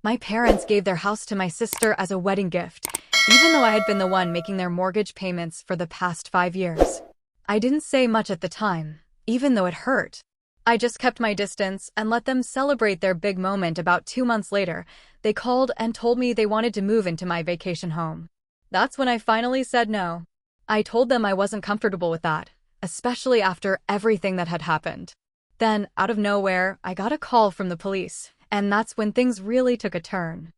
My parents gave their house to my sister as a wedding gift, even though I had been the one making their mortgage payments for the past 5 years. I didn't say much at the time, even though it hurt. I just kept my distance and let them celebrate their big moment. About 2 months later, they called and told me they wanted to move into my vacation home. That's when I finally said no. I told them I wasn't comfortable with that, especially after everything that had happened. Then, out of nowhere, I got a call from the police, and that's when things really took a turn.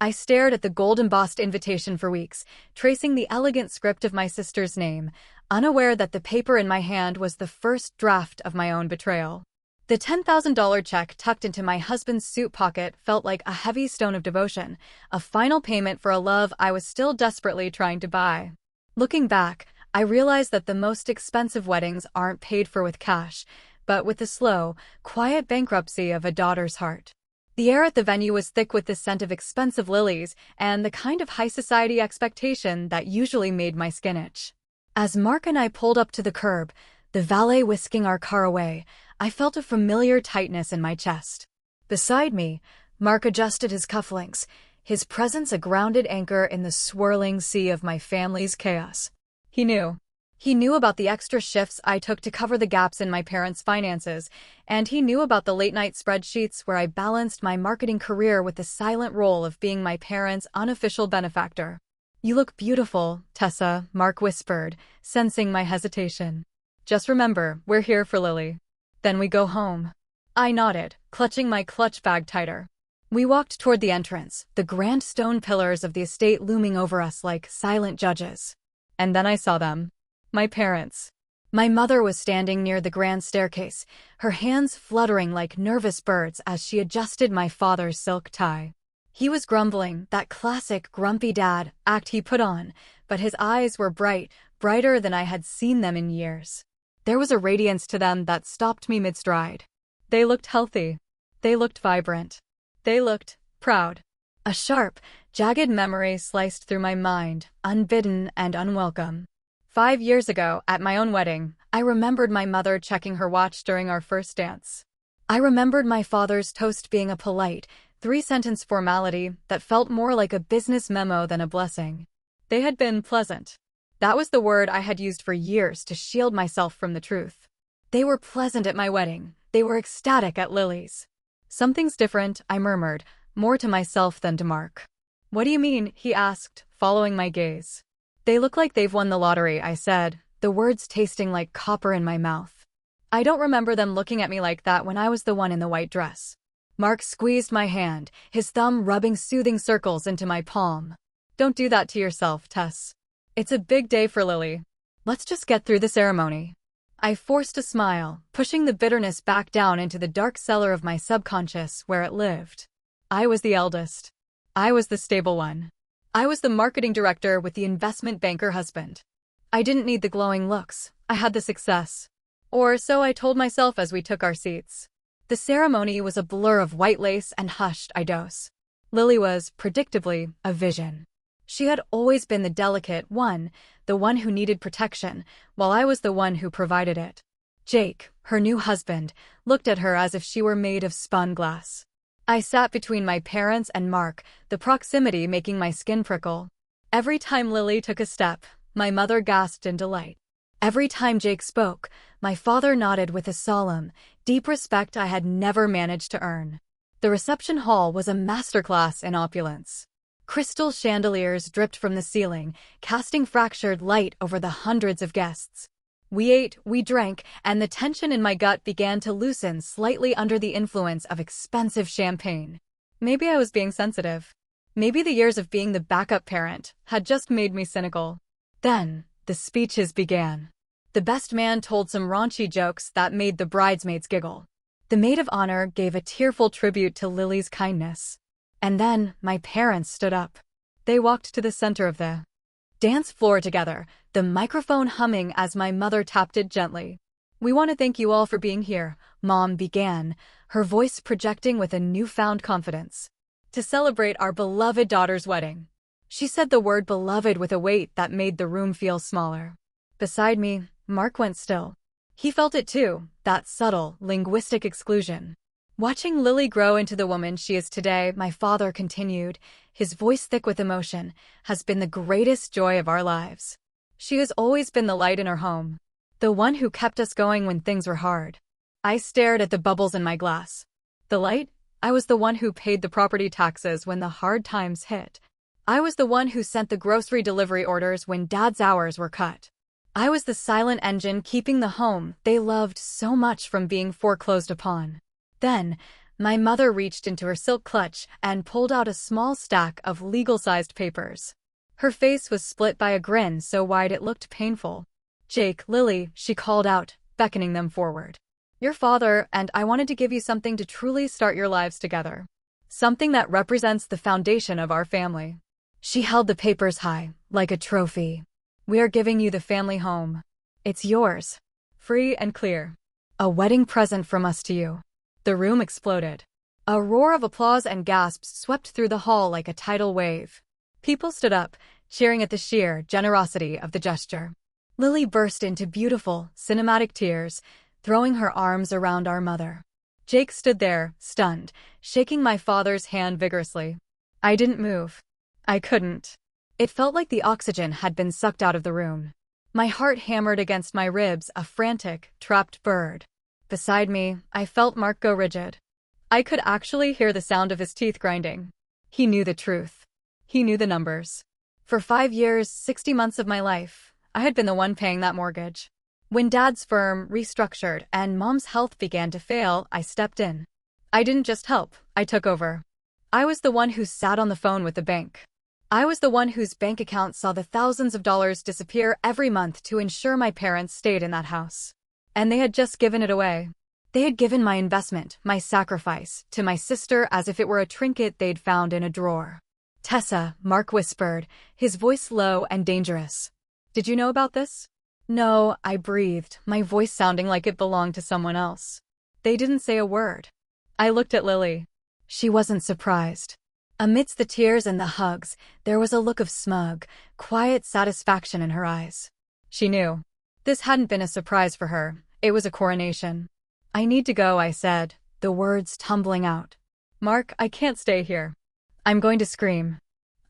I stared at the gold-embossed invitation for weeks, tracing the elegant script of my sister's name, unaware that the paper in my hand was the first draft of my own betrayal. The $10,000 check tucked into my husband's suit pocket felt like a heavy stone of devotion, a final payment for a love I was still desperately trying to buy. Looking back, I realized that the most expensive weddings aren't paid for with cash, but with the slow, quiet bankruptcy of a daughter's heart. The air at the venue was thick with the scent of expensive lilies and the kind of high society expectation that usually made my skin itch. As Mark and I pulled up to the curb, the valet whisking our car away, I felt a familiar tightness in my chest. Beside me, Mark adjusted his cufflinks, his presence a grounded anchor in the swirling sea of my family's chaos. He knew. He knew about the extra shifts I took to cover the gaps in my parents' finances, and he knew about the late-night spreadsheets where I balanced my marketing career with the silent role of being my parents' unofficial benefactor. "You look beautiful, Tessa," Mark whispered, sensing my hesitation. "Just remember, we're here for Lily. Then we go home." I nodded, clutching my clutch bag tighter. We walked toward the entrance, the grand stone pillars of the estate looming over us like silent judges. And then I saw them. My parents. My mother was standing near the grand staircase, her hands fluttering like nervous birds as she adjusted my father's silk tie. He was grumbling, that classic grumpy dad act he put on, but his eyes were bright, brighter than I had seen them in years. There was a radiance to them that stopped me mid-stride. They looked healthy. They looked vibrant. They looked proud. A sharp, jagged memory sliced through my mind, unbidden and unwelcome. 5 years ago, at my own wedding, I remembered my mother checking her watch during our first dance. I remembered my father's toast being a polite, 3-sentence formality that felt more like a business memo than a blessing. They had been pleasant. That was the word I had used for years to shield myself from the truth. They were pleasant at my wedding. They were ecstatic at Lily's. "Something's different," I murmured, more to myself than to Mark. "What do you mean?" he asked, following my gaze. "They look like they've won the lottery," I said, the words tasting like copper in my mouth. I don't remember them looking at me like that when I was the one in the white dress. Mark squeezed my hand, his thumb rubbing soothing circles into my palm. "Don't do that to yourself, Tess. It's a big day for Lily. Let's just get through the ceremony." I forced a smile, pushing the bitterness back down into the dark cellar of my subconscious where it lived. I was the eldest. I was the stable one. I was the marketing director with the investment banker husband. I didn't need the glowing looks. I had the success. Or so I told myself as we took our seats. The ceremony was a blur of white lace and hushed eidos. Lily was, predictably, a vision. She had always been the delicate one, the one who needed protection, while I was the one who provided it. Jake, her new husband, looked at her as if she were made of spun glass. I sat between my parents and Mark, the proximity making my skin prickle. Every time Lily took a step, my mother gasped in delight. Every time Jake spoke, my father nodded with a solemn, deep respect I had never managed to earn. The reception hall was a masterclass in opulence. Crystal chandeliers dripped from the ceiling, casting fractured light over the hundreds of guests. We ate, we drank, and the tension in my gut began to loosen slightly under the influence of expensive champagne. Maybe I was being sensitive. Maybe the years of being the backup parent had just made me cynical. Then, the speeches began. The best man told some raunchy jokes that made the bridesmaids giggle. The maid of honor gave a tearful tribute to Lily's kindness. And then, my parents stood up. They walked to the center of the dance floor together, the microphone humming as my mother tapped it gently. "We want to thank you all for being here," Mom began, her voice projecting with a newfound confidence. "To celebrate our beloved daughter's wedding." She said the word beloved with a weight that made the room feel smaller. Beside me, Mark went still. He felt it too, that subtle, linguistic exclusion. Watching Lily grow into the woman she is today, my father continued, his voice thick with emotion, has been the greatest joy of our lives. She has always been the light in our home, the one who kept us going when things were hard. I stared at the bubbles in my glass. The light? I was the one who paid the property taxes when the hard times hit. I was the one who sent the grocery delivery orders when Dad's hours were cut. I was the silent engine keeping the home they loved so much from being foreclosed upon. Then, my mother reached into her silk clutch and pulled out a small stack of legal-sized papers. Her face was split by a grin so wide it looked painful. "Jake, Lily," she called out, beckoning them forward. "Your father and I wanted to give you something to truly start your lives together. Something that represents the foundation of our family." She held the papers high, like a trophy. "We are giving you the family home. It's yours. Free and clear. A wedding present from us to you." The room exploded. A roar of applause and gasps swept through the hall like a tidal wave. People stood up, cheering at the sheer generosity of the gesture. Lily burst into beautiful, cinematic tears, throwing her arms around our mother. Jake stood there, stunned, shaking my father's hand vigorously. I didn't move. I couldn't. It felt like the oxygen had been sucked out of the room. My heart hammered against my ribs, a frantic, trapped bird. Beside me, I felt Mark go rigid. I could actually hear the sound of his teeth grinding. He knew the truth. He knew the numbers. For 5 years, 60 months of my life, I had been the one paying that mortgage. When Dad's firm restructured and Mom's health began to fail, I stepped in. I didn't just help, I took over. I was the one who sat on the phone with the bank. I was the one whose bank account saw the thousands of dollars disappear every month to ensure my parents stayed in that house. And they had just given it away. They had given my investment, my sacrifice, to my sister as if it were a trinket they'd found in a drawer. "Tessa," Mark whispered, his voice low and dangerous. "Did you know about this?" "No," I breathed, my voice sounding like it belonged to someone else. They didn't say a word. I looked at Lily. She wasn't surprised. Amidst the tears and the hugs, there was a look of smug, quiet satisfaction in her eyes. She knew. This hadn't been a surprise for her. It was a coronation. "I need to go," I said, the words tumbling out. "Mark, I can't stay here. I'm going to scream.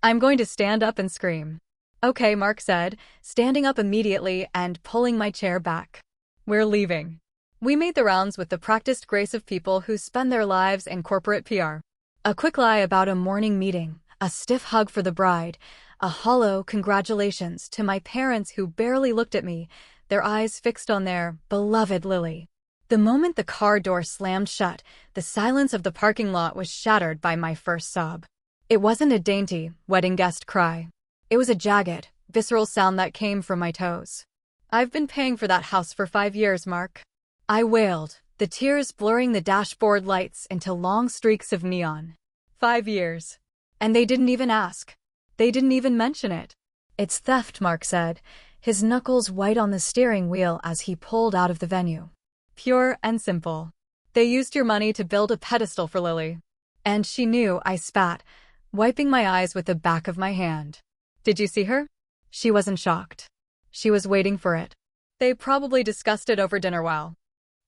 I'm going to stand up and scream." "Okay," Mark said, standing up immediately and pulling my chair back. "We're leaving." We made the rounds with the practiced grace of people who spend their lives in corporate PR. A quick lie about a morning meeting, a stiff hug for the bride, a hollow congratulations to my parents who barely looked at me, their eyes fixed on their beloved Lily. The moment the car door slammed shut, the silence of the parking lot was shattered by my first sob. It wasn't a dainty, wedding guest cry. It was a jagged, visceral sound that came from my toes. "I've been paying for that house for 5 years, Mark." I wailed, the tears blurring the dashboard lights into long streaks of neon. 5 years. And they didn't even ask. They didn't even mention it. "It's theft," Mark said, his knuckles white on the steering wheel as he pulled out of the venue. "Pure and simple. They used your money to build a pedestal for Lily." And she knew, I spat, wiping my eyes with the back of my hand. "Did you see her?" She wasn't shocked. She was waiting for it. They probably discussed it over dinner while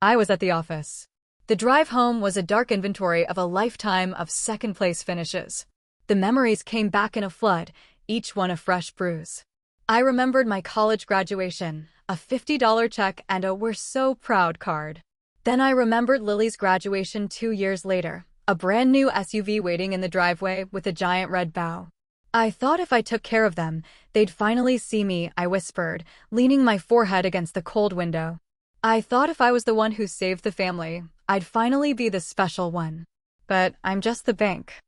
I was at the office. The drive home was a dark inventory of a lifetime of second-place finishes. The memories came back in a flood, each one a fresh bruise. I remembered my college graduation, a $50 check and a "we're so proud" card. Then I remembered Lily's graduation 2 years later, a brand new SUV waiting in the driveway with a giant red bow. I thought if I took care of them, they'd finally see me, I whispered, leaning my forehead against the cold window. I thought if I was the one who saved the family, I'd finally be the special one. But I'm just the bank.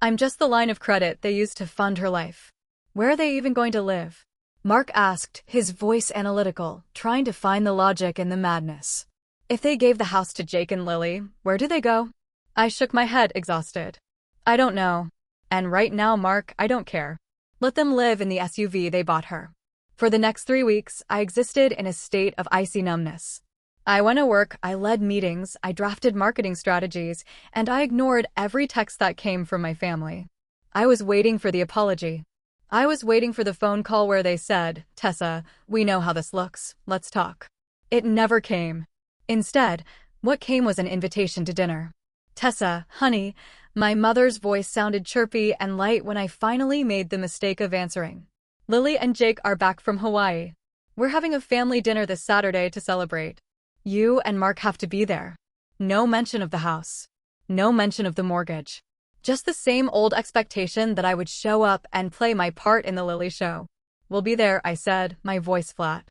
I'm just the line of credit they used to fund her life. Where are they even going to live? Mark asked, his voice analytical, trying to find the logic in the madness. If they gave the house to Jake and Lily, where do they go? I shook my head, exhausted. I don't know. And right now, Mark, I don't care. Let them live in the SUV they bought her. For the next 3 weeks, I existed in a state of icy numbness. I went to work, I led meetings, I drafted marketing strategies, and I ignored every text that came from my family. I was waiting for the apology. I was waiting for the phone call where they said, "Tessa, we know how this looks, let's talk." It never came. Instead, what came was an invitation to dinner. Tessa, honey, my mother's voice sounded chirpy and light when I finally made the mistake of answering. Lily and Jake are back from Hawaii. We're having a family dinner this Saturday to celebrate. You and Mark have to be there. No mention of the house. No mention of the mortgage. Just the same old expectation that I would show up and play my part in the Lily show. We'll be there, I said, my voice flat.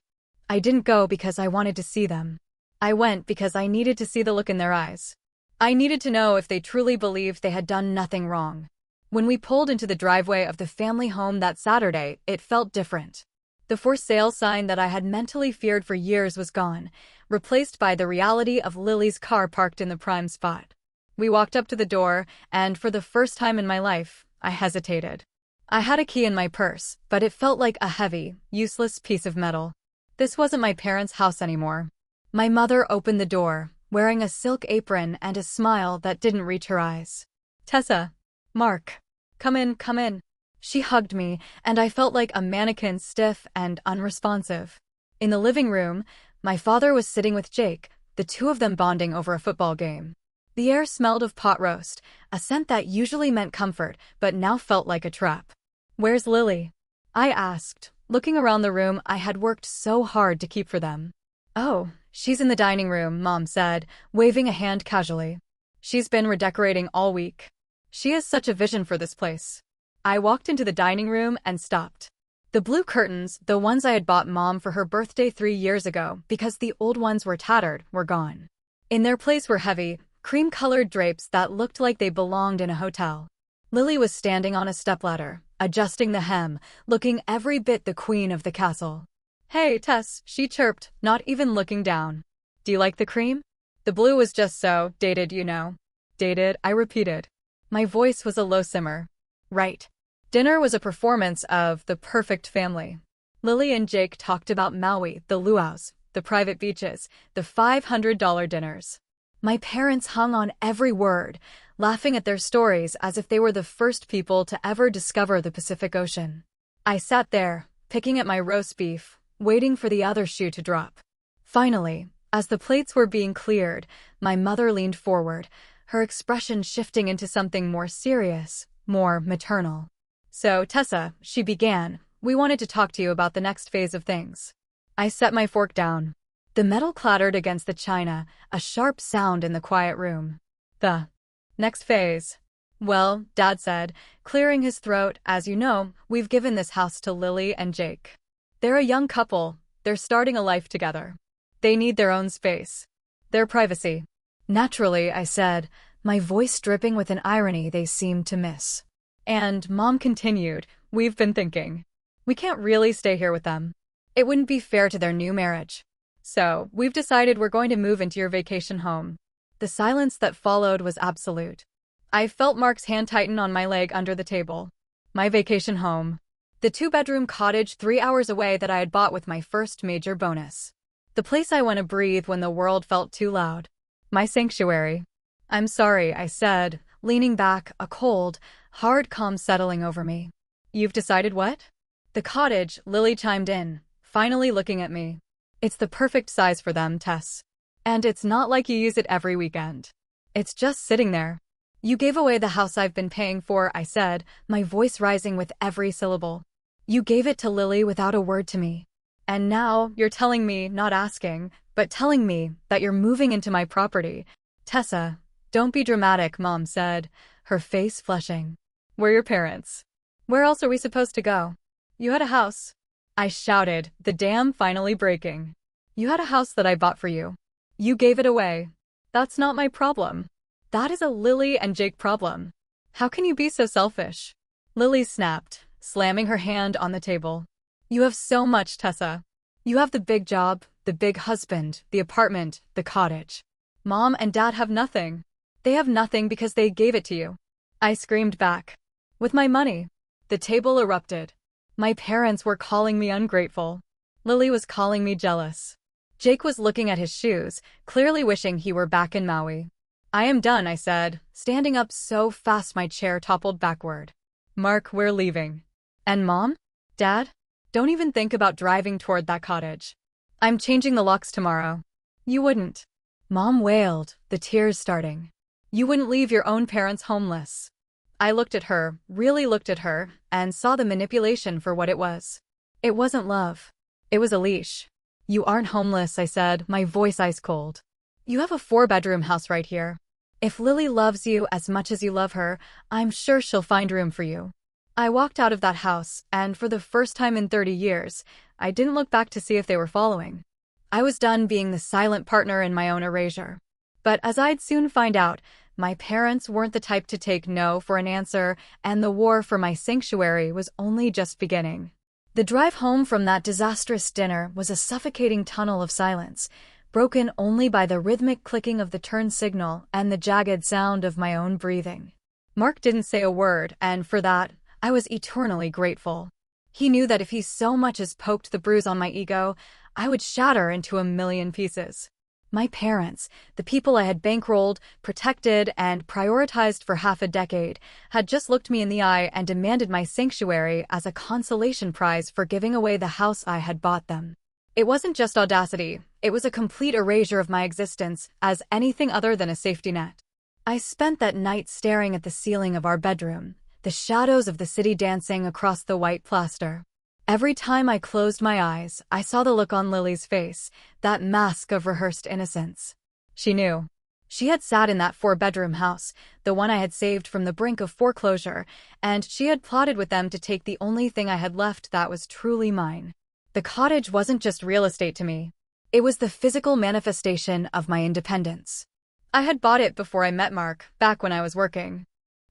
I didn't go because I wanted to see them. I went because I needed to see the look in their eyes. I needed to know if they truly believed they had done nothing wrong. When we pulled into the driveway of the family home that Saturday, it felt different. The for sale sign that I had mentally feared for years was gone, replaced by the reality of Lily's car parked in the prime spot. We walked up to the door, and for the first time in my life, I hesitated. I had a key in my purse, but it felt like a heavy, useless piece of metal. This wasn't my parents' house anymore. My mother opened the door, wearing a silk apron and a smile that didn't reach her eyes. Tessa. Mark. Come in, come in. She hugged me, and I felt like a mannequin, stiff and unresponsive. In the living room, my father was sitting with Jake, the two of them bonding over a football game. The air smelled of pot roast, a scent that usually meant comfort, but now felt like a trap. Where's Lily? I asked, looking around the room I had worked so hard to keep for them. Oh, she's in the dining room, Mom said, waving a hand casually. She's been redecorating all week. She has such a vision for this place. I walked into the dining room and stopped. The blue curtains, the ones I had bought Mom for her birthday 3 years ago because the old ones were tattered, were gone. In their place were heavy, cream-colored drapes that looked like they belonged in a hotel. Lily was standing on a stepladder, adjusting the hem, looking every bit the queen of the castle. Hey, Tess, she chirped, not even looking down. Do you like the cream? The blue was just so dated, you know. Dated, I repeated. My voice was a low simmer. Right. Dinner was a performance of The Perfect Family. Lily and Jake talked about Maui, the luau's, the private beaches, the $500 dinners. My parents hung on every word, laughing at their stories as if they were the first people to ever discover the Pacific Ocean. I sat there, picking at my roast beef, waiting for the other shoe to drop. Finally, as the plates were being cleared, my mother leaned forward, her expression shifting into something more serious, more maternal. So, Tessa, she began, we wanted to talk to you about the next phase of things. I set my fork down. The metal clattered against the china, a sharp sound in the quiet room. The next phase. Well, Dad said, clearing his throat, as you know, we've given this house to Lily and Jake. They're a young couple, they're starting a life together. They need their own space. Their privacy. Naturally, I said, my voice dripping with an irony they seemed to miss. And Mom continued, we've been thinking. We can't really stay here with them. It wouldn't be fair to their new marriage. So, we've decided we're going to move into your vacation home. The silence that followed was absolute. I felt Mark's hand tighten on my leg under the table. My vacation home. The 2-bedroom cottage 3 hours away that I had bought with my first major bonus. The place I went to breathe when the world felt too loud. My sanctuary. I'm sorry, I said, leaning back, a cold, hard calm settling over me. You've decided what? The cottage, Lily chimed in, finally looking at me. It's the perfect size for them, Tess. And it's not like you use it every weekend. It's just sitting there. You gave away the house I've been paying for, I said, my voice rising with every syllable. You gave it to Lily without a word to me. And now, you're telling me, not asking, but telling me, that you're moving into my property. Tessa, don't be dramatic, Mom said, her face flushing. We're your parents. Where else are we supposed to go? You had a house. I shouted, the dam finally breaking. You had a house that I bought for you. You gave it away. That's not my problem. That is a Lily and Jake problem. How can you be so selfish? Lily snapped, slamming her hand on the table. You have so much, Tessa. You have the big job, the big husband, the apartment, the cottage. Mom and Dad have nothing. They have nothing because they gave it to you. I screamed back. With my money. The table erupted. My parents were calling me ungrateful. Lily was calling me jealous. Jake was looking at his shoes, clearly wishing he were back in Maui. I am done, I said, standing up so fast my chair toppled backward. Mark, we're leaving. And Mom? Dad? Don't even think about driving toward that cottage. I'm changing the locks tomorrow. You wouldn't. Mom wailed, the tears starting. You wouldn't leave your own parents homeless. I looked at her, really looked at her, and saw the manipulation for what it was. It wasn't love. It was a leash. You aren't homeless, I said, my voice ice cold. You have a 4-bedroom house right here. If Lily loves you as much as you love her, I'm sure she'll find room for you. I walked out of that house, and for the first time in 30 years, I didn't look back to see if they were following. I was done being the silent partner in my own erasure. But as I'd soon find out, my parents weren't the type to take no for an answer, and the war for my sanctuary was only just beginning. The drive home from that disastrous dinner was a suffocating tunnel of silence, broken only by the rhythmic clicking of the turn signal and the jagged sound of my own breathing. Mark didn't say a word, and for that, I was eternally grateful. He knew that if he so much as poked the bruise on my ego, I would shatter into a million pieces. My parents, the people I had bankrolled, protected, and prioritized for half a decade, had just looked me in the eye and demanded my sanctuary as a consolation prize for giving away the house I had bought them. It wasn't just audacity, it was a complete erasure of my existence as anything other than a safety net. I spent that night staring at the ceiling of our bedroom, the shadows of the city dancing across the white plaster. Every time I closed my eyes, I saw the look on Lily's face, that mask of rehearsed innocence. She knew. She had sat in that 4-bedroom house, the one I had saved from the brink of foreclosure, and she had plotted with them to take the only thing I had left that was truly mine. The cottage wasn't just real estate to me. It was the physical manifestation of my independence. I had bought it before I met Mark, back when I was working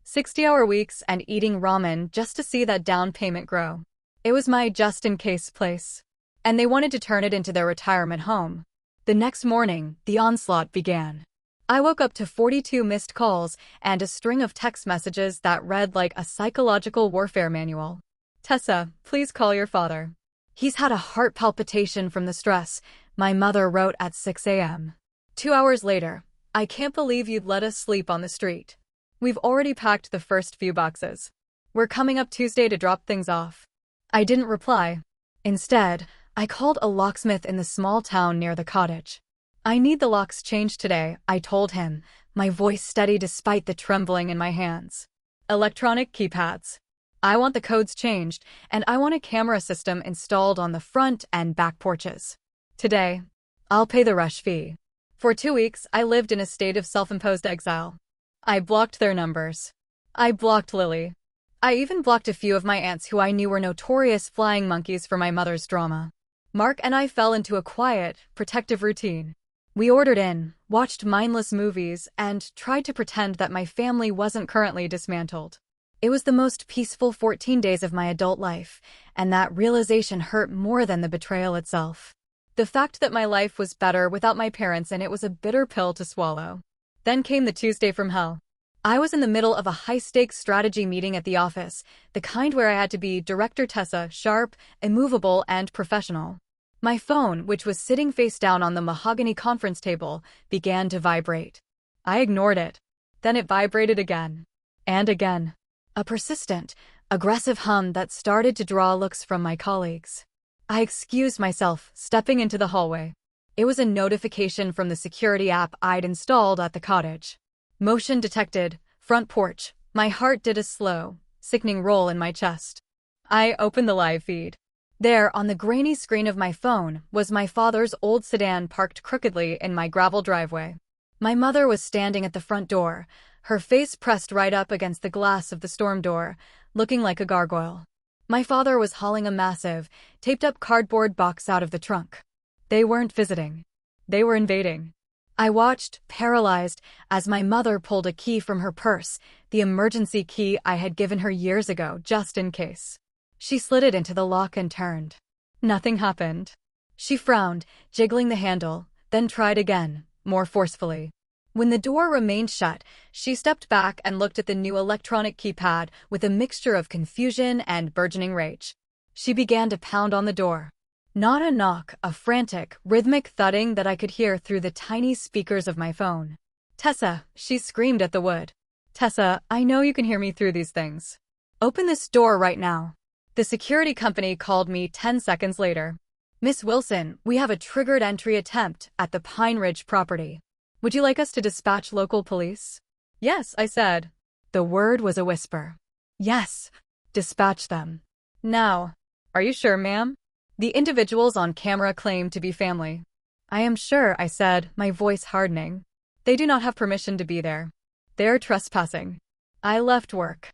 60-hour weeks and eating ramen just to see that down payment grow. It was my just-in-case place. And they wanted to turn it into their retirement home. The next morning, the onslaught began. I woke up to 42 missed calls and a string of text messages that read like a psychological warfare manual. Tessa, please call your father. He's had a heart palpitation from the stress, my mother wrote at 6 a.m. 2 hours later, I can't believe you'd let us sleep on the street. We've already packed the first few boxes. We're coming up Tuesday to drop things off. I didn't reply. Instead, I called a locksmith in the small town near the cottage. I need the locks changed today, I told him, my voice steady despite the trembling in my hands. Electronic keypads. I want the codes changed, and I want a camera system installed on the front and back porches. Today, I'll pay the rush fee. For 2 weeks, I lived in a state of self-imposed exile. I blocked their numbers. I blocked Lily. I even blocked a few of my aunts who I knew were notorious flying monkeys for my mother's drama. Mark and I fell into a quiet, protective routine. We ordered in, watched mindless movies, and tried to pretend that my family wasn't currently dismantled. It was the most peaceful 14 days of my adult life, and that realization hurt more than the betrayal itself. The fact that my life was better without my parents in it was a bitter pill to swallow. Then came the Tuesday from hell. I was in the middle of a high-stakes strategy meeting at the office, the kind where I had to be Director Tessa, sharp, immovable, and professional. My phone, which was sitting face down on the mahogany conference table, began to vibrate. I ignored it. Then it vibrated again. And again. A persistent, aggressive hum that started to draw looks from my colleagues. I excused myself, stepping into the hallway. It was a notification from the security app I'd installed at the cottage. Motion detected, front porch. My heart did a slow, sickening roll in my chest. I opened the live feed. There, on the grainy screen of my phone, was my father's old sedan parked crookedly in my gravel driveway. My mother was standing at the front door, her face pressed right up against the glass of the storm door, looking like a gargoyle. My father was hauling a massive, taped-up cardboard box out of the trunk. They weren't visiting. They were invading. I watched, paralyzed, as my mother pulled a key from her purse, the emergency key I had given her years ago, just in case. She slid it into the lock and turned. Nothing happened. She frowned, jiggling the handle, then tried again, more forcefully. When the door remained shut, she stepped back and looked at the new electronic keypad with a mixture of confusion and burgeoning rage. She began to pound on the door. Not a knock, a frantic, rhythmic thudding that I could hear through the tiny speakers of my phone. Tessa, she screamed at the wood. Tessa, I know you can hear me through these things. Open this door right now. The security company called me 10 seconds later. Miss Wilson, we have a triggered entry attempt at the Pine Ridge property. Would you like us to dispatch local police? Yes, I said. The word was a whisper. Yes. Dispatch them. Now. Are you sure, ma'am? The individuals on camera claim to be family. I am sure, I said, my voice hardening. They do not have permission to be there. They're trespassing. I left work.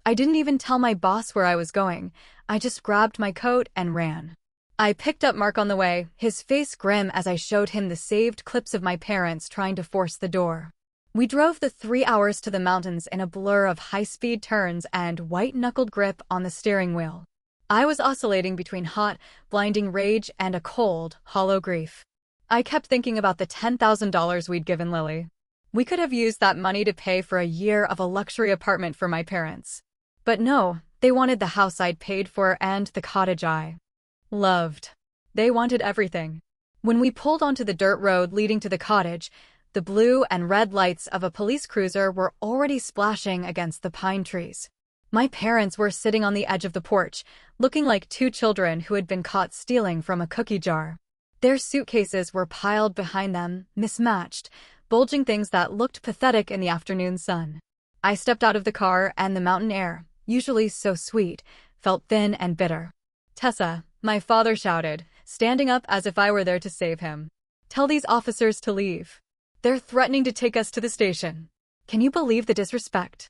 I didn't even tell my boss where I was going. I just grabbed my coat and ran. I picked up Mark on the way, his face grim as I showed him the saved clips of my parents trying to force the door. We drove the 3 hours to the mountains in a blur of high-speed turns and white-knuckled grip on the steering wheel. I was oscillating between hot, blinding rage and a cold, hollow grief. I kept thinking about the $10,000 we'd given Lily. We could have used that money to pay for a year of a luxury apartment for my parents. But no, they wanted the house I'd paid for and the cottage I loved. They wanted everything. When we pulled onto the dirt road leading to the cottage, the blue and red lights of a police cruiser were already splashing against the pine trees. My parents were sitting on the edge of the porch, looking like two children who had been caught stealing from a cookie jar. Their suitcases were piled behind them, mismatched, bulging things that looked pathetic in the afternoon sun. I stepped out of the car and the mountain air, usually so sweet, felt thin and bitter. Tessa, my father shouted, standing up as if I were there to save him. Tell these officers to leave. They're threatening to take us to the station. Can you believe the disrespect?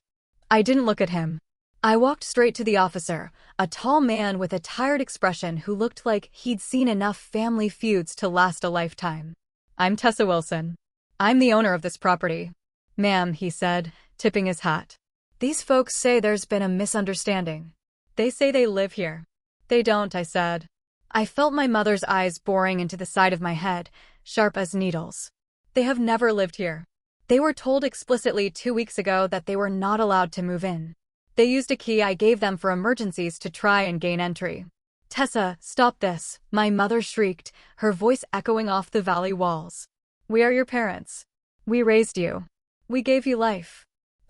I didn't look at him. I walked straight to the officer, a tall man with a tired expression who looked like he'd seen enough family feuds to last a lifetime. I'm Tessa Wilson. I'm the owner of this property. Ma'am, he said, tipping his hat. These folks say there's been a misunderstanding. They say they live here. They don't, I said. I felt my mother's eyes boring into the side of my head, sharp as needles. They have never lived here. They were told explicitly 2 weeks ago that they were not allowed to move in. They used a key I gave them for emergencies to try and gain entry. Tessa, stop this, my mother shrieked, her voice echoing off the valley walls. We are your parents. We raised you. We gave you life.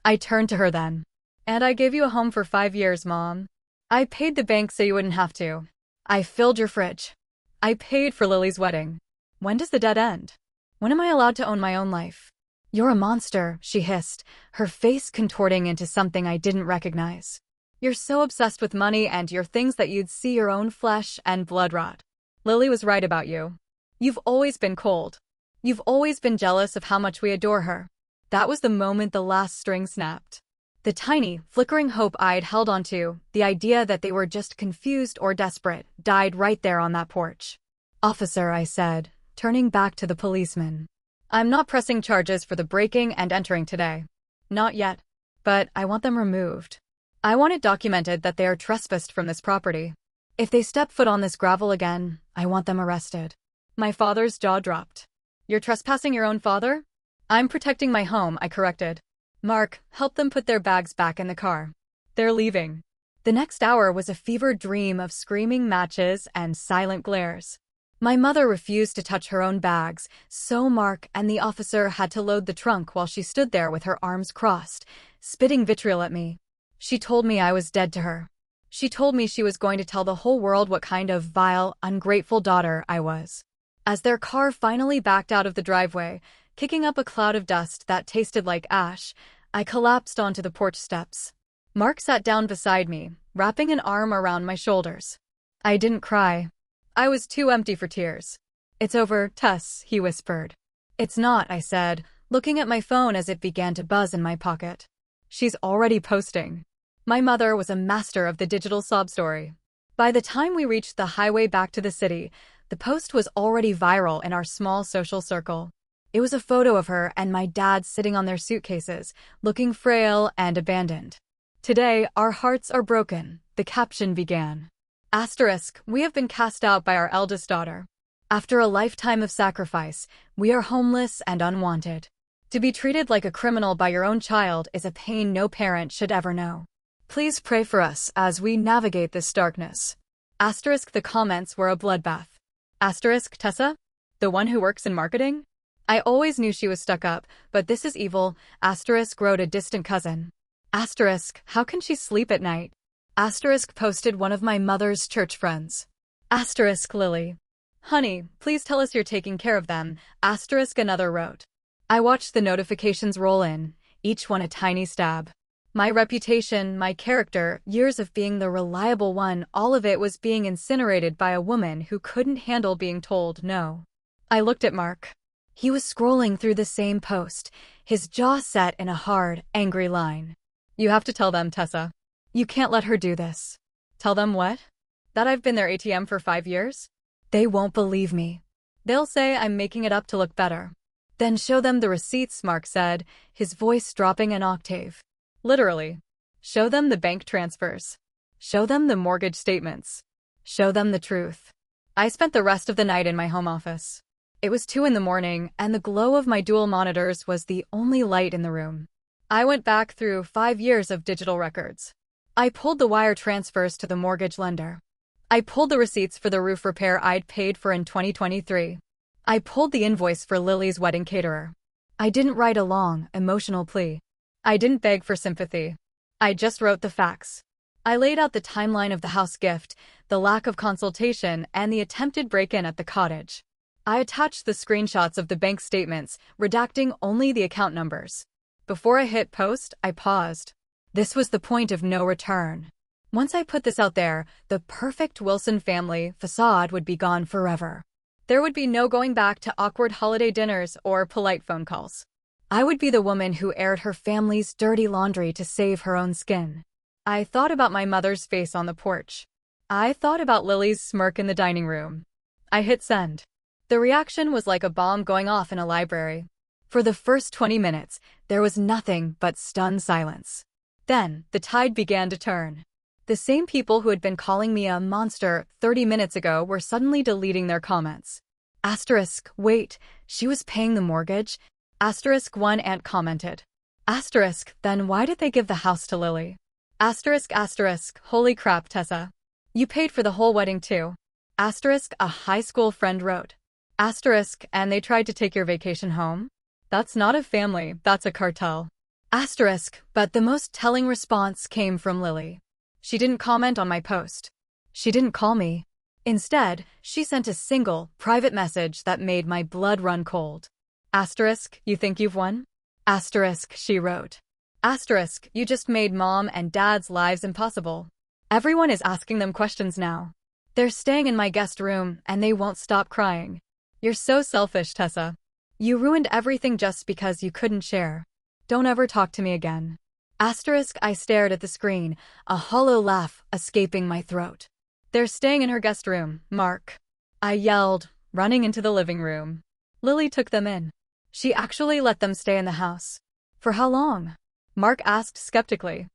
I turned to her then. And I gave you a home for 5 years, Mom. I paid the bank so you wouldn't have to. I filled your fridge. I paid for Lily's wedding. When does the debt end? When am I allowed to own my own life? You're a monster, she hissed, her face contorting into something I didn't recognize. You're so obsessed with money and your things that you'd see your own flesh and blood rot. Lily was right about you. You've always been cold. You've always been jealous of how much we adore her. That was the moment the last string snapped. The tiny, flickering hope I'd held onto, the idea that they were just confused or desperate, died right there on that porch. Officer, I said, turning back to the policeman. I'm not pressing charges for the breaking and entering today. Not yet. But I want them removed. I want it documented that they are trespassed from this property. If they step foot on this gravel again, I want them arrested. My father's jaw dropped. You're trespassing your own father? I'm protecting my home, I corrected. Mark, help them put their bags back in the car. They're leaving. The next hour was a fevered dream of screaming matches and silent glares. My mother refused to touch her own bags, so Mark and the officer had to load the trunk while she stood there with her arms crossed, spitting vitriol at me. She told me I was dead to her. She told me she was going to tell the whole world what kind of vile, ungrateful daughter I was. As their car finally backed out of the driveway, kicking up a cloud of dust that tasted like ash, I collapsed onto the porch steps. Mark sat down beside me, wrapping an arm around my shoulders. I didn't cry. I was too empty for tears. It's over, Tess, he whispered. It's not, I said, looking at my phone as it began to buzz in my pocket. She's already posting. My mother was a master of the digital sob story. By the time we reached the highway back to the city, the post was already viral in our small social circle. It was a photo of her and my dad sitting on their suitcases, looking frail and abandoned. Today, our hearts are broken, the caption began. Asterisk, we have been cast out by our eldest daughter. After a lifetime of sacrifice, we are homeless and unwanted. To be treated like a criminal by your own child is a pain no parent should ever know. Please pray for us as we navigate this darkness. Asterisk, the comments were a bloodbath. Asterisk, Tessa? The one who works in marketing? I always knew she was stuck up, but this is evil. Asterisk wrote a distant cousin. Asterisk, how can she sleep at night? Asterisk posted one of my mother's church friends. Asterisk Lily. Honey, please tell us you're taking care of them. Asterisk another wrote. I watched the notifications roll in, each one a tiny stab. My reputation, my character, years of being the reliable one, all of it was being incinerated by a woman who couldn't handle being told no. I looked at Mark. He was scrolling through the same post, his jaw set in a hard, angry line. You have to tell them, Tessa. You can't let her do this. Tell them what? That I've been their ATM for 5 years? They won't believe me. They'll say I'm making it up to look better. Then show them the receipts, Mark said, his voice dropping an octave. Literally. Show them the bank transfers. Show them the mortgage statements. Show them the truth. I spent the rest of the night in my home office. It was 2 in the morning, and the glow of my dual monitors was the only light in the room. I went back through 5 years of digital records. I pulled the wire transfers to the mortgage lender. I pulled the receipts for the roof repair I'd paid for in 2023. I pulled the invoice for Lily's wedding caterer. I didn't write a long, emotional plea. I didn't beg for sympathy. I just wrote the facts. I laid out the timeline of the house gift, the lack of consultation, and the attempted break-in at the cottage. I attached the screenshots of the bank statements, redacting only the account numbers. Before I hit post, I paused. This was the point of no return. Once I put this out there, the perfect Wilson family facade would be gone forever. There would be no going back to awkward holiday dinners or polite phone calls. I would be the woman who aired her family's dirty laundry to save her own skin. I thought about my mother's face on the porch. I thought about Lily's smirk in the dining room. I hit send. The reaction was like a bomb going off in a library. For the first 20 minutes, there was nothing but stunned silence. Then, the tide began to turn. The same people who had been calling me a monster 30 minutes ago were suddenly deleting their comments. Asterisk, wait, she was paying the mortgage? Asterisk, one aunt commented. Asterisk, then why did they give the house to Lily? Asterisk, holy crap, Tessa. You paid for the whole wedding too. Asterisk, a high school friend wrote. Asterisk, and they tried to take your vacation home? That's not a family, that's a cartel. Asterisk, but the most telling response came from Lily. She didn't comment on my post. She didn't call me. Instead, she sent a single, private message that made my blood run cold. Asterisk, you think you've won? Asterisk, she wrote. Asterisk, you just made mom and dad's lives impossible. Everyone is asking them questions now. They're staying in my guest room, and they won't stop crying. You're so selfish, Tessa. You ruined everything just because you couldn't share. Don't ever talk to me again. Asterisk, I stared at the screen, a hollow laugh escaping my throat. They're staying in her guest room, Mark. I yelled, running into the living room. Lily took them in. She actually let them stay in the house. For how long? Mark asked skeptically.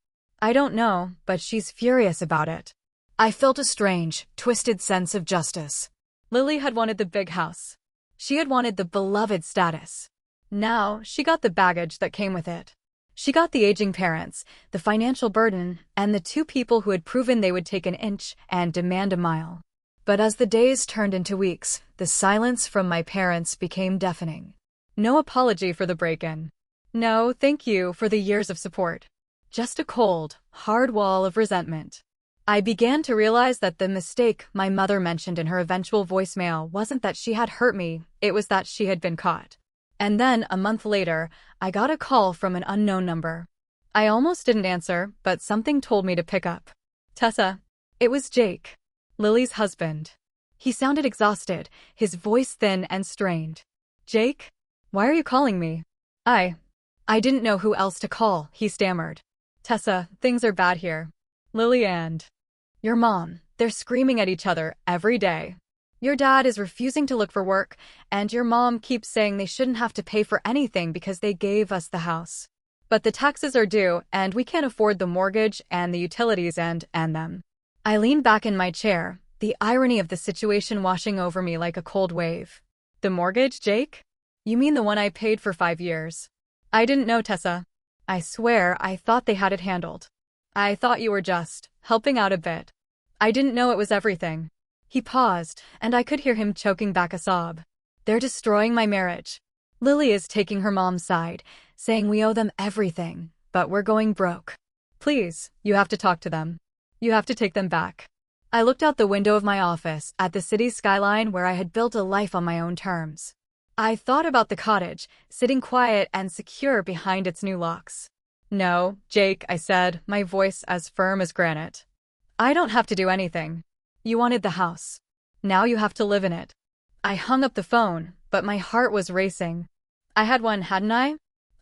I don't know, but she's furious about it. I felt a strange, twisted sense of justice. Lily had wanted the big house. She had wanted the beloved status. Now, she got the baggage that came with it. She got the aging parents, the financial burden, and the 2 people who had proven they would take an inch and demand a mile. But as the days turned into weeks, the silence from my parents became deafening. No apology for the break-in. No, thank you for the years of support. Just a cold, hard wall of resentment. I began to realize that the mistake my mother mentioned in her eventual voicemail wasn't that she had hurt me, it was that she had been caught. And then, a month later, I got a call from an unknown number. I almost didn't answer, but something told me to pick up. Tessa. It was Jake. Lily's husband. He sounded exhausted, his voice thin and strained. Jake? Why are you calling me? I didn't know who else to call, he stammered. Tessa, things are bad here. Lily and your mom, they're screaming at each other every day. Your dad is refusing to look for work, and your mom keeps saying they shouldn't have to pay for anything because they gave us the house. But the taxes are due, and we can't afford the mortgage and the utilities and them. I leaned back in my chair, the irony of the situation washing over me like a cold wave. The mortgage, Jake? You mean the one I paid for 5 years? I didn't know, Tessa. I swear I thought they had it handled. I thought you were just helping out a bit. I didn't know it was everything. He paused, and I could hear him choking back a sob. They're destroying my marriage. Lily is taking her mom's side, saying we owe them everything, but we're going broke. Please, you have to talk to them. You have to take them back. I looked out the window of my office at the city's skyline where I had built a life on my own terms. I thought about the cottage, sitting quiet and secure behind its new locks. No, Jake, I said, my voice as firm as granite. I don't have to do anything. You wanted the house. Now you have to live in it. I hung up the phone, but my heart was racing. I had one, hadn't I?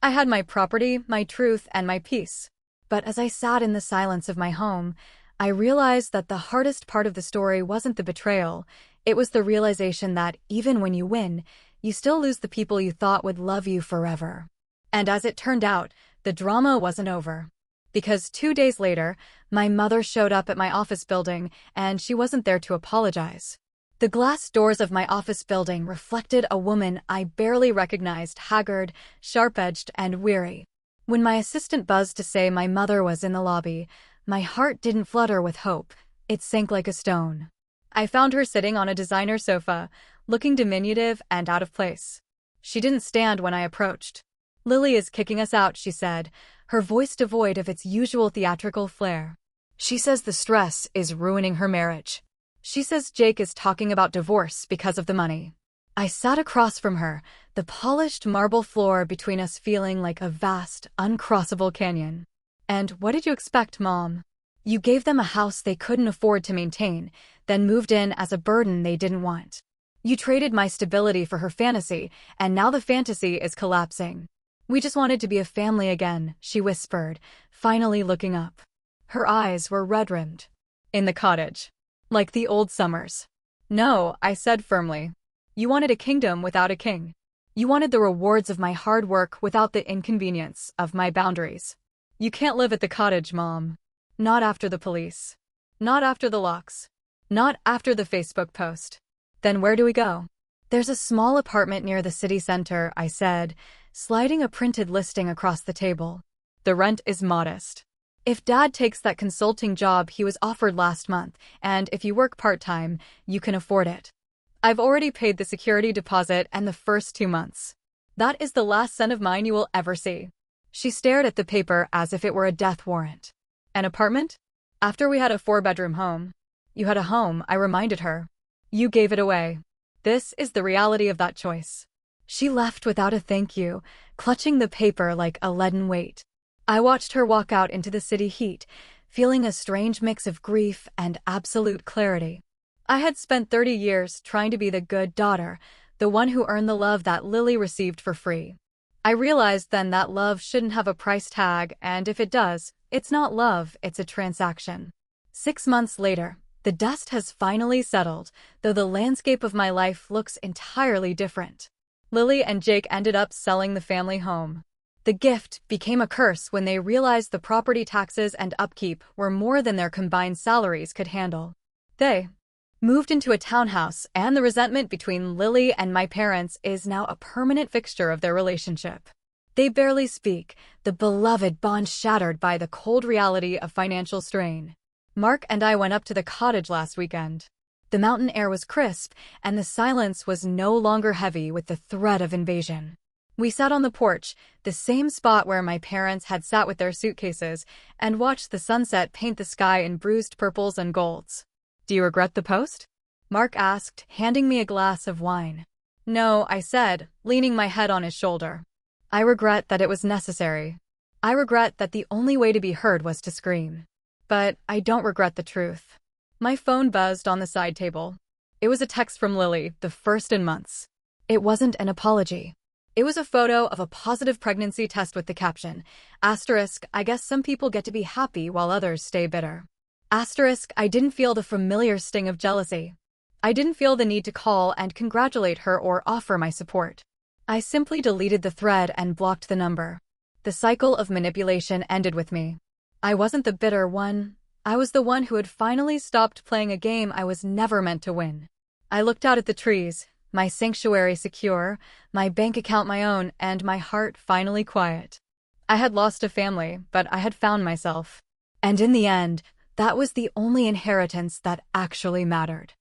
I had my property, my truth, and my peace. But as I sat in the silence of my home, I realized that the hardest part of the story wasn't the betrayal. It was the realization that even when you win, you still lose the people you thought would love you forever. And as it turned out, the drama wasn't over. Because 2 days later, my mother showed up at my office building, and she wasn't there to apologize. The glass doors of my office building reflected a woman I barely recognized, haggard, sharp-edged, and weary. When my assistant buzzed to say my mother was in the lobby, my heart didn't flutter with hope. It sank like a stone. I found her sitting on a designer sofa, looking diminutive and out of place. She didn't stand when I approached. "Lily is kicking us out," she said, her voice devoid of its usual theatrical flair. "She says the stress is ruining her marriage. She says Jake is talking about divorce because of the money." I sat across from her, the polished marble floor between us feeling like a vast, uncrossable canyon. "And what did you expect, Mom? You gave them a house they couldn't afford to maintain, then moved in as a burden they didn't want. You traded my stability for her fantasy, and now the fantasy is collapsing. We just wanted to be a family again," she whispered, finally looking up. Her eyes were red-rimmed. "In the cottage. Like the old summers." "No," I said firmly. "You wanted a kingdom without a king. You wanted the rewards of my hard work without the inconvenience of my boundaries. You can't live at the cottage, Mom. Not after the police. Not after the locks. Not after the Facebook post." "Then where do we go?" "There's a small apartment near the city center," I said, sliding a printed listing across the table. "The rent is modest. If Dad takes that consulting job he was offered last month, and if you work part-time, you can afford it. I've already paid the security deposit and the first 2 months. That is the last cent of mine you will ever see." She stared at the paper as if it were a death warrant. "An apartment? After we had a 4-bedroom home." "You had a home," I reminded her. "You gave it away. This is the reality of that choice." She left without a thank you, clutching the paper like a leaden weight. I watched her walk out into the city heat, feeling a strange mix of grief and absolute clarity. I had spent 30 years trying to be the good daughter, the one who earned the love that Lily received for free. I realized then that love shouldn't have a price tag, and if it does, it's not love, it's a transaction. 6 months later, the dust has finally settled, though the landscape of my life looks entirely different. Lily and Jake ended up selling the family home. The gift became a curse when they realized the property taxes and upkeep were more than their combined salaries could handle. They moved into a townhouse, and the resentment between Lily and my parents is now a permanent fixture of their relationship. They barely speak, the beloved bond shattered by the cold reality of financial strain. Mark and I went up to the cottage last weekend. The mountain air was crisp, and the silence was no longer heavy with the threat of invasion. We sat on the porch, the same spot where my parents had sat with their suitcases, and watched the sunset paint the sky in bruised purples and golds. "Do you regret the post?" Mark asked, handing me a glass of wine. "No," I said, leaning my head on his shoulder. "I regret that it was necessary. I regret that the only way to be heard was to scream. But I don't regret the truth." My phone buzzed on the side table. It was a text from Lily, the first in months. It wasn't an apology. It was a photo of a positive pregnancy test with the caption, asterisk, "I guess some people get to be happy while others stay bitter." Asterisk, I didn't feel the familiar sting of jealousy. I didn't feel the need to call and congratulate her or offer my support. I simply deleted the thread and blocked the number. The cycle of manipulation ended with me. I wasn't the bitter one. I was the one who had finally stopped playing a game I was never meant to win. I looked out at the trees, my sanctuary secure, my bank account my own, and my heart finally quiet. I had lost a family, but I had found myself. And in the end, that was the only inheritance that actually mattered.